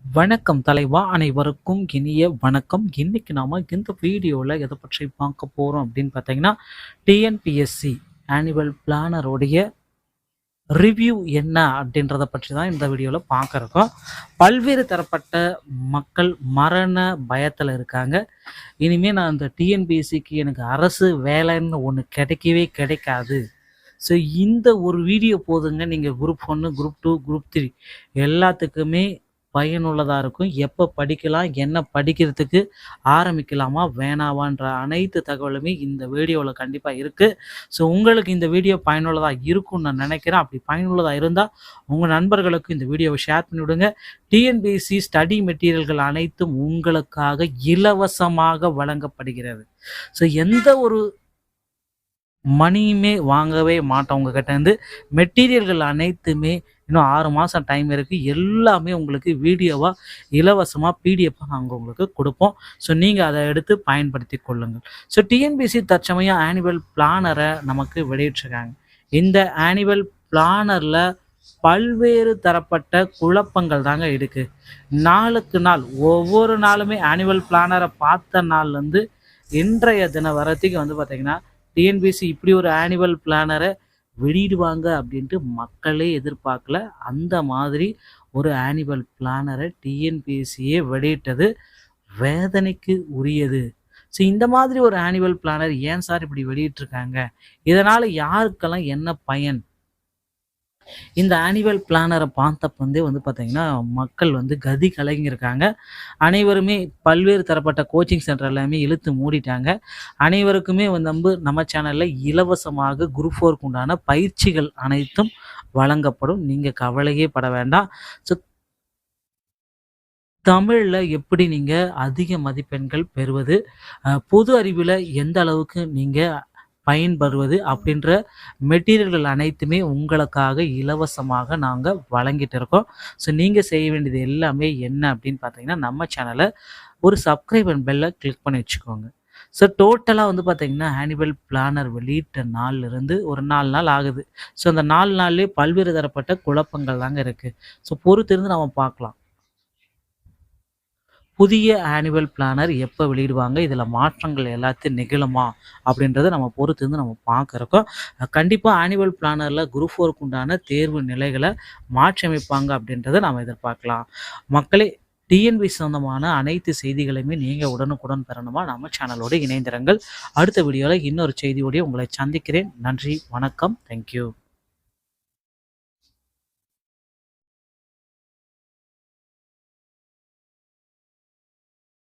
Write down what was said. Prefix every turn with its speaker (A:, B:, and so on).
A: வணக்கம் தலைவா, அனைவருக்கும் இனிய வணக்கம். இன்னைக்கு நாம இந்த வீடியோவில் எதை பற்றி பார்க்க போகிறோம் அப்படின்னு பார்த்தீங்கன்னா, டிஎன்பிஎஸ்சி ஆனுவல் பிளானருடைய ரிவ்யூ என்ன அப்படின்றத பற்றி தான் இந்த வீடியோவில் பார்க்குறோம். பல்வேறு தரப்பட்ட மக்கள் மரண பயத்தில் இருக்காங்க. இனிமேல் நான் இந்த டிஎன்பிஎஸ்சிக்கு எனக்கு அரசு வேலைன்னு ஒன்று கிடைக்கவே கிடைக்காது. ஸோ இந்த ஒரு வீடியோ போதுங்க. நீங்கள் குரூப் 1, குரூப் 2, குரூப் 3 எல்லாத்துக்குமே பயனுள்ளதாக இருக்கும். எப்போ படிக்கலாம், என்ன படிக்கிறதுக்கு ஆரம்பிக்கலாமா வேணாவான்ற அனைத்து தகவலுமே இந்த வீடியோவில் கண்டிப்பாக இருக்குது. ஸோ உங்களுக்கு இந்த வீடியோ பயனுள்ளதாக இருக்கும்னு நான் நினைக்கிறேன். அப்படி பயனுள்ளதாக இருந்தால் உங்கள் நண்பர்களுக்கு இந்த வீடியோவை ஷேர் பண்ணிவிடுங்க. டிஎன்பிஎஸ்சி ஸ்டடி மெட்டீரியல்கள் அனைத்தும் உங்களுக்காக இலவசமாக வழங்கப்படுகிறது. ஸோ எந்த ஒரு மணியுமே வாங்கவே மாட்டோம் உங்ககிட்டேருந்து. மெட்டீரியல்கள் அனைத்துமே இன்னும் 6 மாதம் டைம் இருக்குது. எல்லாமே உங்களுக்கு வீடியோவாக இலவசமாக பிடிஎஃபாக நாங்கள் உங்களுக்கு கொடுப்போம். ஸோ நீங்கள் அதை எடுத்து பயன்படுத்தி கொள்ளுங்கள். ஸோ டிஎன்பிஎஸ்சி தற்சமயம் ஆனுவல் பிளானரை நமக்கு வெளியிட்டிருக்காங்க. இந்த ஆனுவல் பிளானரில் பல்வேறு தரப்பட்ட குழப்பங்கள் தாங்க இருக்குது. நாளுக்கு நாள் ஒவ்வொரு நாளுமே ஆனுவல் பிளானரை பார்த்த நாள்லேருந்து இன்றைய தினம் வரத்துக்கு பார்த்திங்கன்னா, டிஎன்பிஎஸ்சி இப்படி ஒரு ஆனுவல் பிளானரை வெளியிடுவாங்க அப்படின்ட்டு மக்களே எதிர்பார்க்கல. அந்த மாதிரி ஒரு ஆனுவல் பிளானரை டிஎன்பிஎஸ்சியே வெளியிட்டது வேதனைக்கு உரியது. ஸோ இந்த மாதிரி ஒரு ஆனுவல் பிளானர் ஏன் சார் இப்படி வெளியிட்டிருக்காங்க, இதனால் யாருக்கெல்லாம் என்ன பயன்? இந்த ஆனுவல் பிளானரை பார்த்தப்போ பார்த்தீங்கன்னா, மக்கள் கதி கலங்கியிருக்காங்க. அனைவருமே பல்வேறு தரப்பட்ட கோச்சிங் சென்டர் எல்லாமே இழுத்து மூடிட்டாங்க. அனைவருக்குமே நம்ம சேனலில் இலவசமாக குரூப் 4க்கு உண்டான பயிற்சிகள் அனைத்தும் வழங்கப்படும். நீங்கள் கவலையே பட வேண்டாம். ஸோ தமிழில் எப்படி நீங்கள் அதிக மதிப்பெண்கள் பெறுவது, பொது அறிவில் எந்த அளவுக்கு நீங்கள் பயன்பெறுவது அப்படின்ற மெட்டீரியல்கள் அனைத்துமே உங்களுக்காக இலவசமாக நாங்கள் வழங்கிட்டு இருக்கோம். ஸோ நீங்கள் செய்ய வேண்டியது எல்லாமே என்ன அப்படின்னு பார்த்தீங்கன்னா, நம்ம சேனலை ஒரு சப்ஸ்கிரைப் அண்ட் பெல்லை கிளிக் பண்ணி வச்சுக்கோங்க. ஸோ டோட்டலாக பார்த்தீங்கன்னா, ஆனுவல் பிளானர் வெளியிட்ட நாள்லேருந்து ஒரு 4 நாள் ஆகுது. ஸோ அந்த 4 நாள்லேயே பல்வேறு தரப்பட்ட குழப்பங்கள் தாங்க இருக்குது. ஸோ பொறுத்திருந்து நம்ம பார்க்கலாம். புதிய ஆனுவல் பிளானர் எப்போ வெளியிடுவாங்க, இதில் மாற்றங்கள் எல்லாத்தையும் நிகழுமா அப்படின்றத நம்ம பொறுத்து நம்ம பார்க்குறோம். கண்டிப்பாக ஆனுவல் பிளானரில் குரூப் 4க்கு உண்டான தேர்வு நிலைகளை மாற்றி அமைப்பாங்க அப்படின்றத நாம் எதிர்பார்க்கலாம். மக்களே, டிஎன்பிஎஸ்சி சொந்தமான அனைத்து செய்திகளையுமே நீங்கள் உடனுக்குடன் பெறணுமா நம்ம சேனலோடு இணைந்திருங்கள். அடுத்த வீடியோவில் இன்னொரு செய்தியோடய உங்களை சந்திக்கிறேன். நன்றி, வணக்கம், தேங்க்யூ.